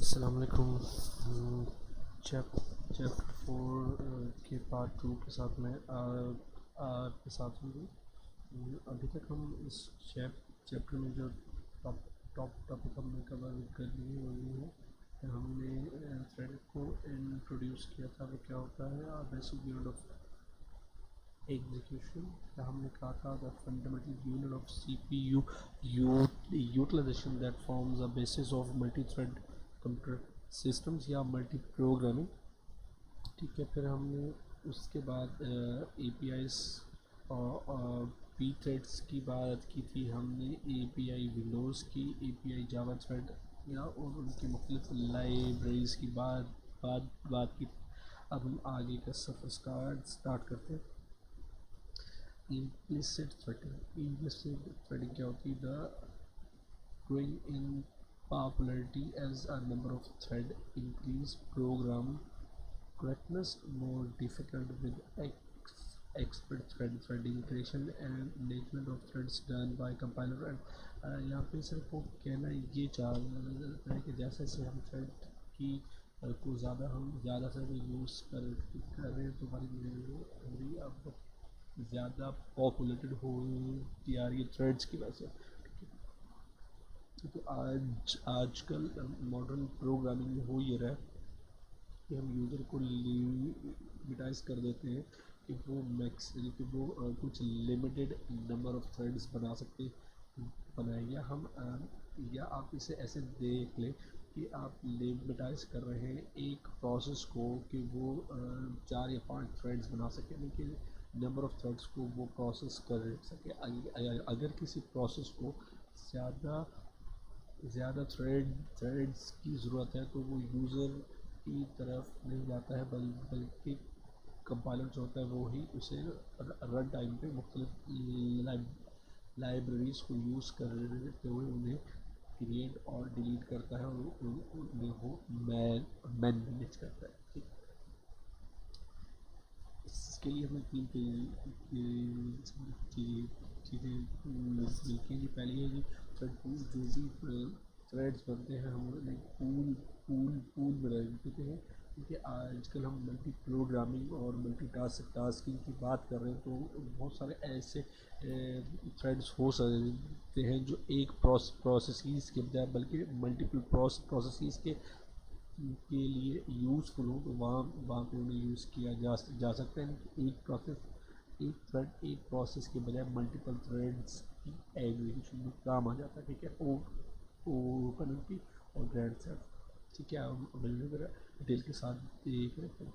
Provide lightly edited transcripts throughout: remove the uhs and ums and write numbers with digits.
अस्सलाम वालेकुम। चैप्टर 4 के पार्ट 2 के साथ मैं आपके साथ हूँ। अभी तक हम इस चैप्टर में जो टॉप टॉपिक हमने कवर कर लिए वही है। हमने थ्रेड को इंट्रोड्यूस किया था। वो क्या होता है, बेसिक यूनिट ऑफ एग्जीक्यूशन। हमने कहा था the fundamental unit of CPU utilization that forms a basis of multi-thread computer systems या मल्टी प्रोग्रामिंग। ठीक है, फिर हमने उसके बाद APIs और पी थ्रेड्स की बात की थी। हमने API विंडोज़ की, API जावा थ्रेड या और उनकी मुख्तलिफ लाइब्रेरीज़ की बात की। अब हम आगे का सफ़र स्टार्ट करते हैं। इम्प्लिसिट थ्रेडिंग क्या होती है? The growing in popularity as a number of thread increase program correctness more difficult with expert threading creation and management of threads done by compiler and यहाँ पे सिर्फ वो कहना ये चाह रहा है कि जैसे जैसे हम थ्रेड की को हम ज़्यादा से ज़्यादा यूज़ कर रहे हैं तो हमारी अब ज़्यादा पॉपुलेटेड होती आ रही है थ्रेड्स की वजह से। तो आजकल मॉडर्न प्रोग्रामिंग में हो ये रहा है कि हम यूज़र को लिमिटाइज कर देते हैं कि वो कुछ लिमिटेड नंबर ऑफ थ्रेड्स बनाएं। या आप इसे ऐसे देख लें कि आप लिमिटाइज कर रहे हैं एक प्रोसेस को कि वो 4 या 5 थ्रेड्स बना सके, लेकिन नंबर ऑफ थ्रेड्स को वो प्रोसेस कर सके। अगर किसी प्रोसेस को ज़्यादा थ्रेड्स की ज़रूरत है तो वो यूज़र की तरफ नहीं जाता है, बल्कि कंपाइलर जो होता है वो ही उसे रन टाइम पे मुख्तलिफ लाइब्रेरीज़ को यूज़ करते हुए उन्हें क्रिएट और डिलीट करता है और उन्हें वो मैनेज करता है। ठीक, इसके लिए हमें तीन चीज़ें मिलती हैं। पहली है कि थ्रेड पूल। जो भी थ्रेड्स बनते हैं हम उन्हें पूल में देते हैं, क्योंकि आजकल हम मल्टी प्रोग्रामिंग और मल्टी टास्किंग की बात कर रहे हैं तो बहुत सारे ऐसे थ्रेड्स हो सकते हैं जो एक प्रोसेस के बजाय बल्कि मल्टीपल प्रोसेस के लिए यूज़फुल हो, तो वहाँ पे उन्हें यूज़ किया जा सकता है। एक थ्रेड एक प्रोसेस के बजाय मल्टीपल थ्रेड्स की एग्जीक्यूशन में काम आ जाता है। ठीक है, ओपन और ग्रैंड सेट। ठीक है, हम डिटेल के साथ देख रहे हैं।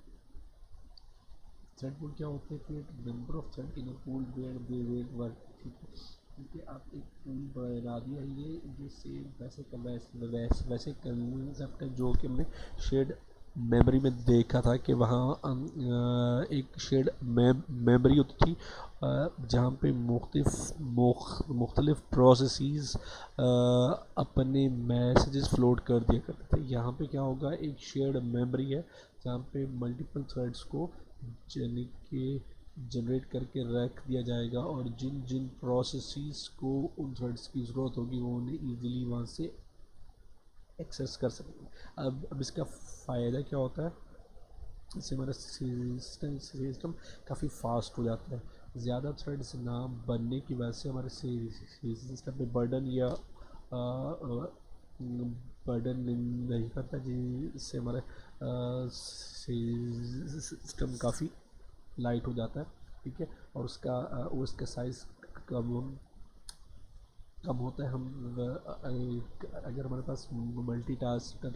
थ्रेड पूल क्या होते हैं? Create number of thread in a pool where they will work. ठीक है, क्योंकि आप एक पूल बना दिया, ये सेम वैसे कंसेप्ट है जो कि हमने शेयर्ड मेमोरी में देखा था कि वहाँ एक शेयर्ड मेमोरी होती थी जहाँ पे मुख्तलिफ प्रोसेसेस अपने मैसेजेस फ्लोट कर दिया करते थे। यहाँ पे क्या होगा, एक शेयर्ड मेमोरी है जहाँ पे मल्टीपल थ्रेड्स को जनरेट करके रख दिया जाएगा और जिन जिन प्रोसेसेस को उन थ्रेड्स की ज़रूरत होगी वो उन्हें ईज़िली वहाँ से एक्सेस कर सकेंगे। अब इसका फ़ायदा क्या होता है? इससे हमारा सिस्टम काफ़ी फास्ट हो जाता है। ज़्यादा थ्रेड्स ना बनने की वजह से हमारे सिस्टम पे बर्डन नहीं करता, जिससे हमारा सिस्टम काफ़ी लाइट हो जाता है। ठीक है, और उसका साइज़ कम होता है। अगर हमारे पास टास्क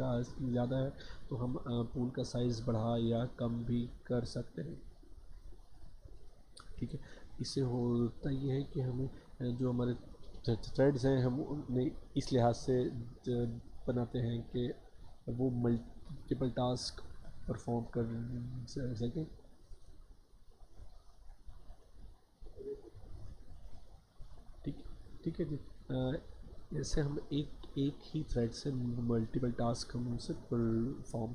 ज़्यादा है तो हम पूल का साइज़ बढ़ा या कम भी कर सकते हैं। ठीक है, इससे होता ये है कि हमें जो हमारे थ्रेड्स हैं हम उन्हें इस लिहाज से बनाते हैं कि वो मल्टीपल टास्क परफॉर्म कर सकें। ठीक है जी। जैसे हम एक ही थ्रेड से मल्टीपल टास्क हम उनसे परफॉर्म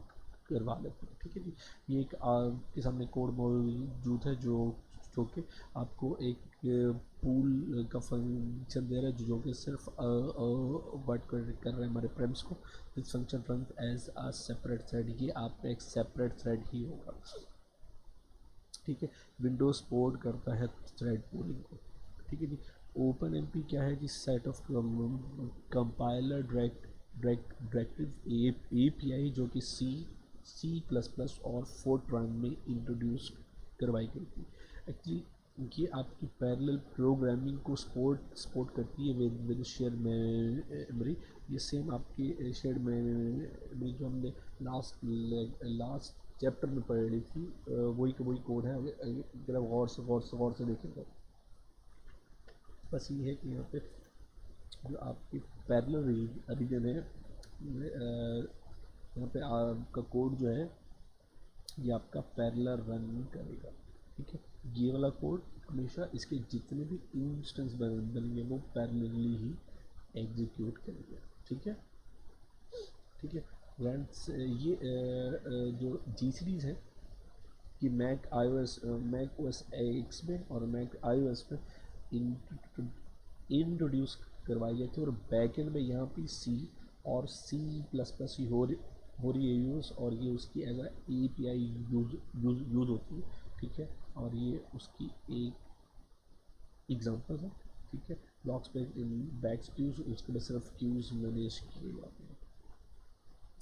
करवा लेते हैं। ठीक है जी, ये एक आपके सामने कोड मौजूद है जो जो कि आपको एक पूल का फंक्शन दे रहा है जो कि सिर्फ वर्ड कर रहा है हमारे प्रेम्स को। This function run as a separate thread, ये आपका एक सेपरेट थ्रेड ही होगा, ठीक है। विंडोज सपोर्ट करता है थ्रेड पूलिंग को, ठीक है जी। ओपन एम पी क्या है जी, set of compiler directive A P I जो कि सी प्लस प्लस और फोर्ट्रान में इंट्रोड्यूस करवाई गई थी। एक्चुअली ये आपकी पैरेलल प्रोग्रामिंग को सपोर्ट करती है विद शेयर मेमोरी। ये सेम आपकी शेयर मेमोरी जो हमने लास्ट चैप्टर में पढ़ी थी, वही कोड है। अगर आप गौर से देखेंगे, बस ये है कि यहाँ पे जो आपकी पैरेलल रीजन है, यहाँ पे आपका कोड जो है ये आपका पैरेलल रन करेगा, ठीक है। ये वाला कोड हमेशा इसके जितने भी इंस्टेंस बनेंगे वो पैरेलली ही एग्जीक्यूट करेंगे, ठीक है, ठीक है। फ्रेंड्स ये जो GCDs है कि मैक OS X में और मैक iOS में इंट्रोड्यूस करवाई गई थी, और बैकएंड में यहाँ पे C और C++ ही हो रही है यूज़, और ये उसकी एज अ API यूज़ होती है, ठीक है। और ये उसकी एक एग्जांपल है, ठीक है। ब्लॉक्स पे इन बैक्स क्यूज, उसके बाद सिर्फ क्यूज मैनेज किए जाते हैं।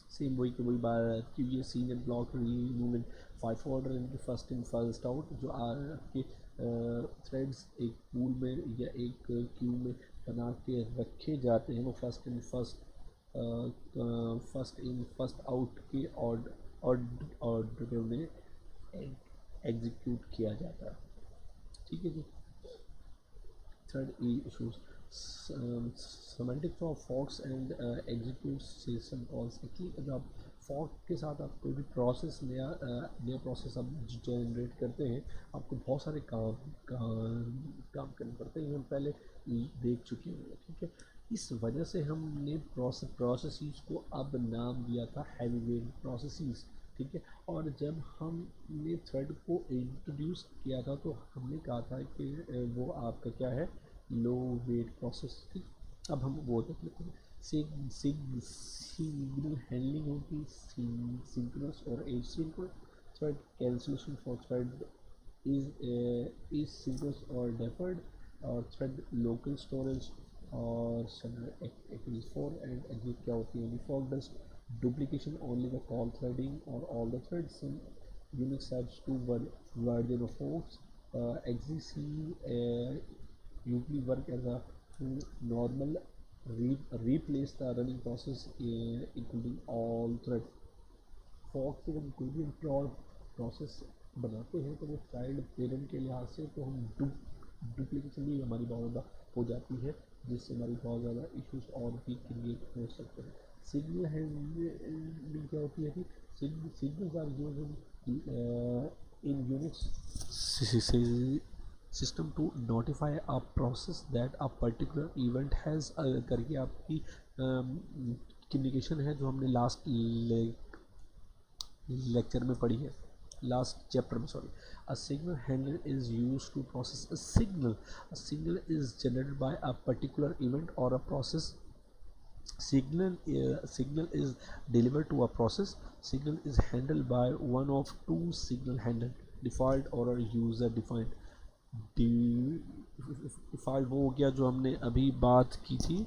सेम वही की वही बात कि ये सीन एंड ब्लॉक रिमूवमेंट 5 ऑर्डर इनके फर्स्ट इन फर्स्ट आउट, जो आपके थ्रेड्स एक पूल में या एक क्यू में बना के रखे जाते हैं, वो फर्स्ट इन फर्स्ट आउट के ऑर्डर में एग्जीक्यूट किया जाता है, ठीक है जी। Third issues semantics of forks and execute system calls. जब आप फॉक के साथ आप कोई भी प्रोसेस नया प्रोसेस आप जनरेट करते हैं, आपको बहुत सारे काम करने पड़ते हैं, हम पहले देख चुके हैं, ठीक है। इस वजह से हमने प्रोसेसेस को अब नाम दिया था हैवीवेट प्रोसेसेस, ठीक है। और जब हमने थ्रेड को इंट्रोड्यूस किया था तो हमने कहा था कि वो आपका क्या है, लो वेट प्रोसेस थी। अब हम वो देख लेते हैं। सिग्नल हैंडलिंग होगी सिंक्रोनस और asynchronous. Thread cancellation for thread is synchronous और डेफर्ड, और थ्रेड लोकल स्टोरेज और फॉर एंड एग्जिट क्या होती है, for does duplication only the call threading or all the threads. Some Unix has two version of forks. XZC usually work as a normal replace the running process including all threads. fork से जब कोई भी process बनाते हैं तो वो child parent के लिहाज से तो हम डुप्लीकेशन भी हमारी बहुत ज़्यादा हो जाती है, जिससे हमारी बहुत ज़्यादा इश्यूज और भी क्रिएट हो सकते हैं। सिग्नल हैंडलिंग क्या होती है कि signals are used in Unix system to notify a process that a particular event has करके आपकी कम्युनिकेशन है जो हमने लास्ट लेक्चर में पढ़ी है, लास्ट चैप्टर में, sorry. A signal handler is used to process a signal. A signal is generated by a particular event or a process. Signal is delivered to a process. Signal is handled by one of two signal handler, default or a user defined. Default वो हो गया जो हमने अभी बात की थी,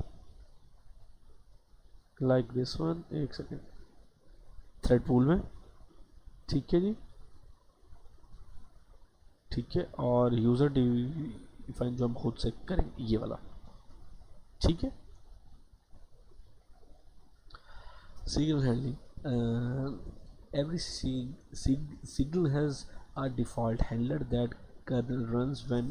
like this one, एक सेकेंड, थ्रेड पूल में, ठीक है जी, ठीक है। और यूज़र डिफाइन जो हम खुद से करेंगे, ये वाला, ठीक है। Signal handling, every signal has a default handler that kernel runs when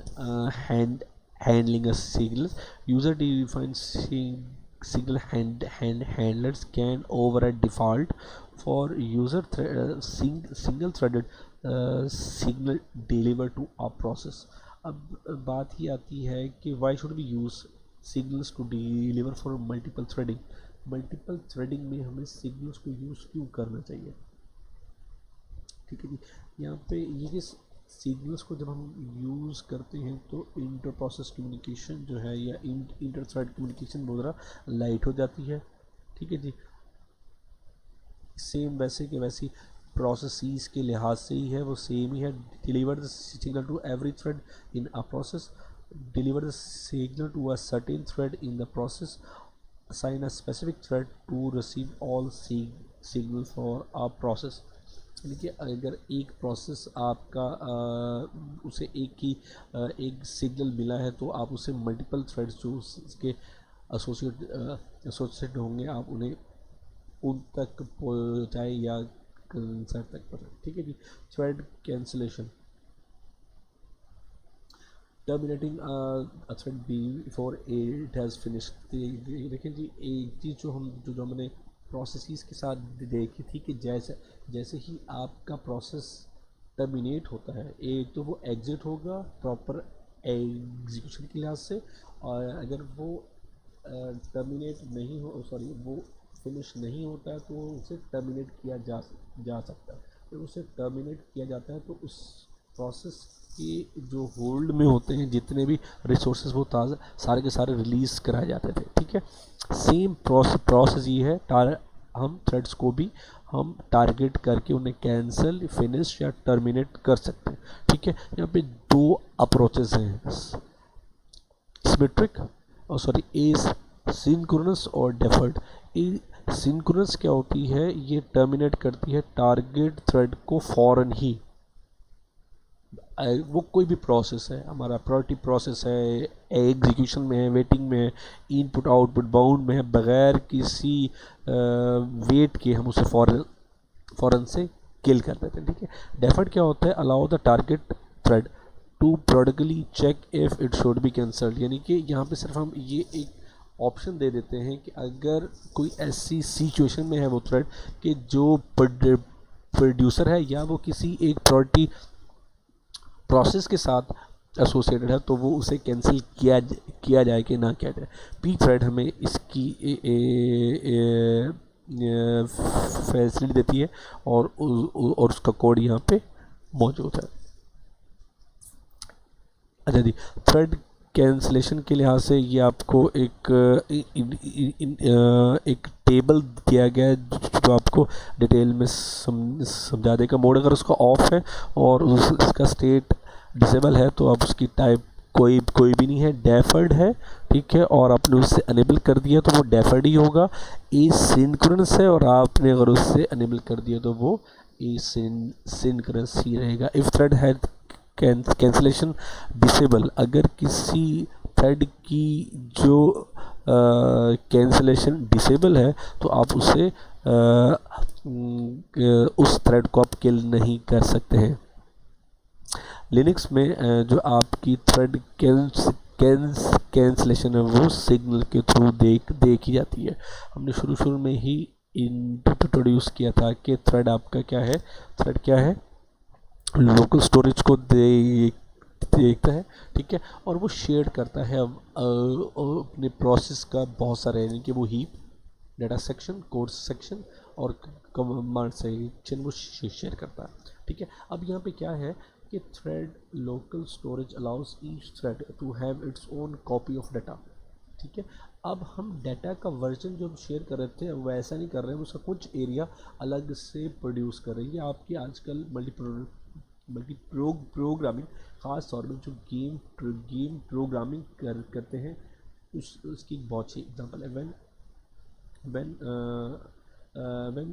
handling a signal. User defined signal handlers can override default for user single threaded signal deliver to a process. अब बात ही आती है कि why should we use signals to deliver for multiple threading. Multiple threading में हमें signals को use क्यों करना चाहिए, ठीक है जी। यहाँ पे ये सिग्नल्स को जब हम यूज़ करते हैं तो इंटर प्रोसेस कम्युनिकेशन जो है या इंटर थ्रेड कम्युनिकेशन बहुत ज़्यादा लाइट हो जाती है। ठीक है जी, सेम वैसे के वैसी प्रोसेस के लिहाज से ही है, वो सेम ही है। Deliver the signal to every thread in a process, deliver the signal to a certain thread in the process, assign a specific thread to receive all signal for a process। यानी कि अगर एक process आपका उसे एक signal मिला है तो आप उसे मल्टीपल थ्रेड्स जो उसके एसोसिएट होंगे आप उन्हें उन तक पहुँचाए या कंसर्ट तक पहुँचाए। ठीक है जी। Thread cancellation, terminating a thread before it has finished. देखिए जी, एक चीज़ जो हमने प्रोसेस के साथ देखी थी कि जैसे ही आपका प्रोसेस टर्मिनेट होता है, एक तो वो एग्जिट होगा प्रॉपर एग्जीक्यूशन के लिहाज से, और अगर वो टर्मिनेट नहीं हो सॉरी वो फिनिश नहीं होता है तो उसे टर्मिनेट किया जा सकता है। जब उसे टर्मिनेट किया जाता है तो उस प्रोसेस के जो होल्ड में होते हैं जितने भी रिसोर्सेज वो सारे के सारे रिलीज़ कराए जाते थे। ठीक है, सेम प्रोसेस ये है, हम थ्रेड्स को भी हम टारगेट करके उन्हें कैंसिल, फिनिश या टर्मिनेट कर सकते हैं। ठीक है, यहाँ पे दो अप्रोचेस हैं, सिमेट्रिक और सॉरी सिंक्रोनस और डेफर्ड। सिंक्रोनस क्या होती है, ये टर्मिनेट करती है टारगेट थ्रेड को फौरन ही। वो कोई भी प्रोसेस है, हमारा प्रायोरिटी प्रोसेस है, एग्जीक्यूशन में है, वेटिंग में है, इनपुट आउटपुट बाउंड में है, बगैर किसी वेट के हम उसे फ़ौरन से किल कर देते हैं। ठीक है, डेफर्ड क्या होता है, allow the target thread to periodically check if it should be cancelled. यानी कि यहाँ पे सिर्फ हम ये एक ऑप्शन दे देते हैं कि अगर कोई ऐसी सिचुएशन में है वो थ्रेड कि जो प्रोड्यूसर है या वो किसी एक प्रायोरिटी प्रोसेस के साथ एसोसिएटेड है तो वो उसे कैंसिल किया जाए कि ना किया जाए। पी थ्रेड हमें इसकी फैसिलिटी देती है और उसका कोड यहाँ पे मौजूद है। अच्छा जी, थ्रेड कैंसिलेशन के लिहाज से ये आपको एक टेबल दिया गया है जो आपको डिटेल में समझा देगा। मोड अगर उसका ऑफ है और इसका स्टेट डिसेबल है तो आप उसकी टाइप कोई भी नहीं है, डेफर्ड है। ठीक है, और आपने उससे अनेबल कर दिया तो वो डेफर्ड ही होगा। सिंक्रोनस है और आपने अगर उससे अनेबल कर दिया तो वो सिंक्रोनस ही रहेगा। इफ़ थ्रेड है कैंसिलेशन डिसेबल, अगर किसी थ्रेड की जो कैंसिलेशन डिसेबल है तो आप उसे उस थ्रेड को आप किल नहीं कर सकते हैं। लिनक्स में जो आपकी थ्रेड कैंसिलेशन है वो सिग्नल के थ्रू देखी जाती है। हमने शुरू में ही इंट्रोड्यूस किया था कि थ्रेड आपका क्या है, थ्रेड क्या है, लोकल स्टोरेज को देखता है। ठीक है, और वो शेयर करता है अपने प्रोसेस का बहुत सारे, यानी कि वो heap, data section, code section और कमांड सेक्शन वो शेयर करता है। ठीक है, अब यहाँ पे क्या है कि thread local storage allows each thread to have its own copy of data. ठीक है, अब हम डाटा का वर्जन जो हम शेयर कर रहे थे वैसा नहीं कर रहे हैं, उसका कुछ एरिया अलग से प्रोड्यूस कर रहे हैं। ये आपकी आजकल प्रोग्रामिंग, ख़ास तौर पर जो गेम प्रोग्रामिंग करते हैं उसकी बहुत अच्छी एग्जांपल है। when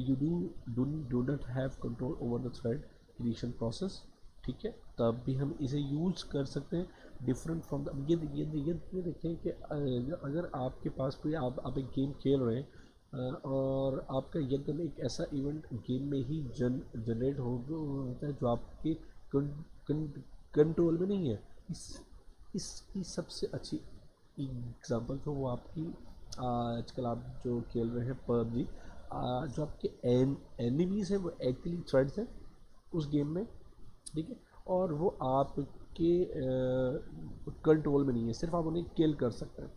you do not have control over the thread creation process। ठीक है, तब भी हम इसे यूज़ कर सकते हैं डिफरेंट फ्रॉम द ये देखें कि अगर आपके पास कोई आप एक गेम खेल रहे हैं और आपका एकदम एक ऐसा इवेंट गेम में ही जनरेट होता है जो आपके कंट्रोल में नहीं है। इसकी सबसे अच्छी एग्जांपल तो वो आपकी आजकल आप जो खेल रहे हैं पबजी, जो आपके एनिमीज़ हैं वो एक्चुअली थ्रेड्स हैं उस गेम में। ठीक है, और वो आपके कंट्रोल में नहीं है, सिर्फ आप उन्हें किल कर सकते हैं।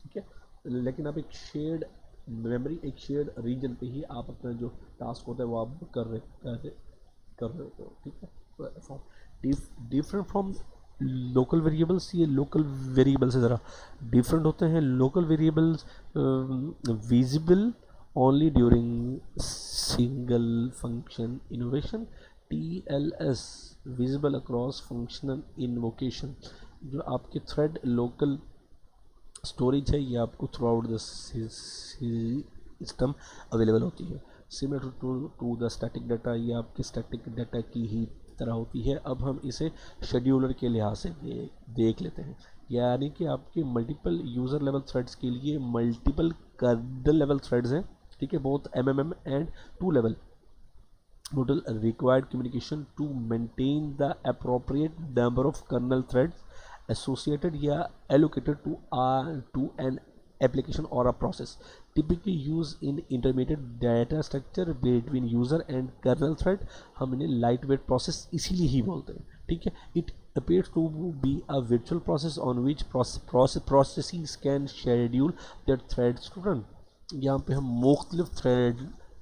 ठीक है, लेकिन आप एक शेयर्ड मेमोरी, एक शेयर्ड रीजन पे ही आप अपना जो टास्क होता है वो आप कर रहे होते हो। ठीक है, डिफरेंट फ्रॉम लोकल वेरिएबल्स, ये लोकल वेरिएबल से ज़रा डिफरेंट होते हैं। Local variables visible only during single function innovation. TLS visible across functional invocation. जो आपके थ्रेड लोकल स्टोरेज है ये आपको throughout the system available होती है। Similar to the static data, ये आपके स्टैटिक डाटा की ही तरह होती है। अब हम इसे शेड्यूलर के लिहाज से देख लेते हैं। यानी कि आपके मल्टीपल यूज़र लेवल थ्रेड्स के लिए मल्टीपल कर्नल लेवल थ्रेड्स हैं, ठीक है, both MMM and 2 level model required communication to maintain the appropriate number of kernel threads associated या allocated to an application or a process, typically used in intermediate data structure between user and kernel thread। हम इन्हें lightweight process इसीलिए ही बोलते हैं, ठीक है। It appears to be a virtual process on which processes can schedule their threads to run। यहाँ पे हम मुख्तलिफ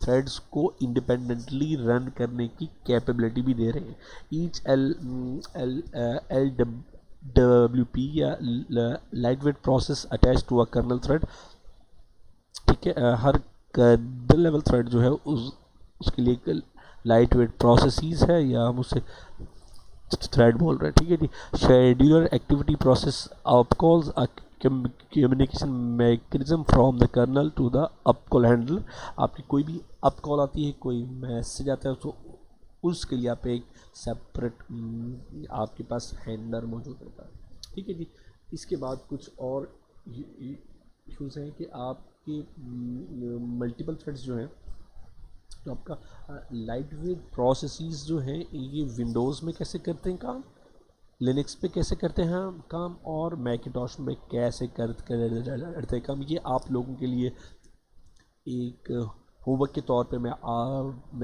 थ्रेड्स को इंडिपेंडेंटली रन करने की कैपेबिलिटी भी दे रहे हैं। ईच एल डब्ल्यू पी या light weight process attach to a kernel thread, ठीक है। हर कर्नल लेवल थ्रेड जो है उसके लिए लाइट वेट प्रोसेसेस है या हम उसे थ्रेड बोल रहे हैं, ठीक है जी। Scheduler activity process up calls communication mechanism from the kernel to the up call handler. आपकी कोई भी अप कॉल आती है, कोई मैसेज आता है, तो उसके लिए आप एक सेपरेट आपके पास हैंडलर मौजूद रहता है, ठीक है जी। इसके बाद कुछ और इशूज़ हैं कि आपके मल्टीपल थ्रेड्स जो हैं, तो आपका लाइट वेट प्रोसेसेस जो हैं ये विंडोज़ में कैसे करते हैं काम, लिनक्स पे कैसे करते हैं काम, और मैकिंटॉश में कैसे करते हैं काम। ये आप लोगों के लिए एक होमवर्क के तौर पे मैं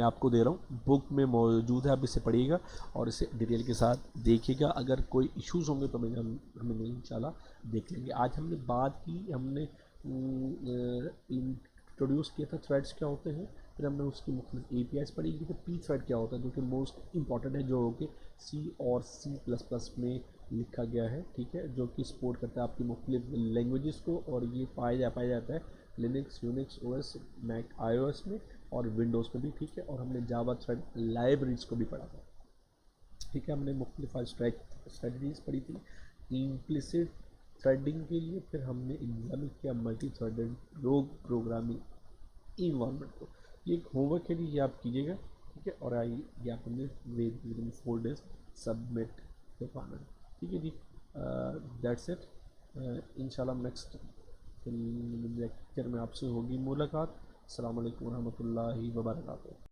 आपको दे रहा हूँ। बुक में मौजूद है, आप इसे पढ़िएगा और इसे डिटेल के साथ देखिएगा। अगर कोई इश्यूज़ होंगे तो हम इंशाल्लाह देख लेंगे। आज हमने बात की, हमने इंट्रोड्यूस किया था थ्रेड्स क्या होते हैं, फिर हमने उसकी मुख्तलिफ APIs पढ़ी कि पी थ्रेड क्या होता है, जो कि मोस्ट इंपॉर्टेंट है, जो कि C और C++ में लिखा गया है, ठीक है, जो कि सपोर्ट करता है आपकी मुख्तलिफ लैंग्वेजेस को, और ये पाया जाता है Linux, Unix, OS, Mac, iOS में और विंडोज़ में भी, ठीक है। और हमने जावा थ्रेड लाइब्रेरीज को भी पढ़ा था, ठीक है। हमने मुख्तलिफ स्ट्रेटजीज पढ़ी थी इम्प्लिसिट थ्रेडिंग के लिए, फिर हमने एग्जामिन किया मल्टी थ्रेडेड रोग प्रोग्रामिंग इन्वायरमेंट को। ये एक होमवर्क है जी, ये आप कीजिएगा, ठीक है। और आइए ये आप हमें विद इन 4 डेज सबमिट कर पाना है, ठीक है जी। That's it. इंशाल्लाह नेक्स्ट लेक्चर में आपसे होगी मुलाकात। अस्सलाम वालेकुम रहमतुल्लाहि व बरकातुहू।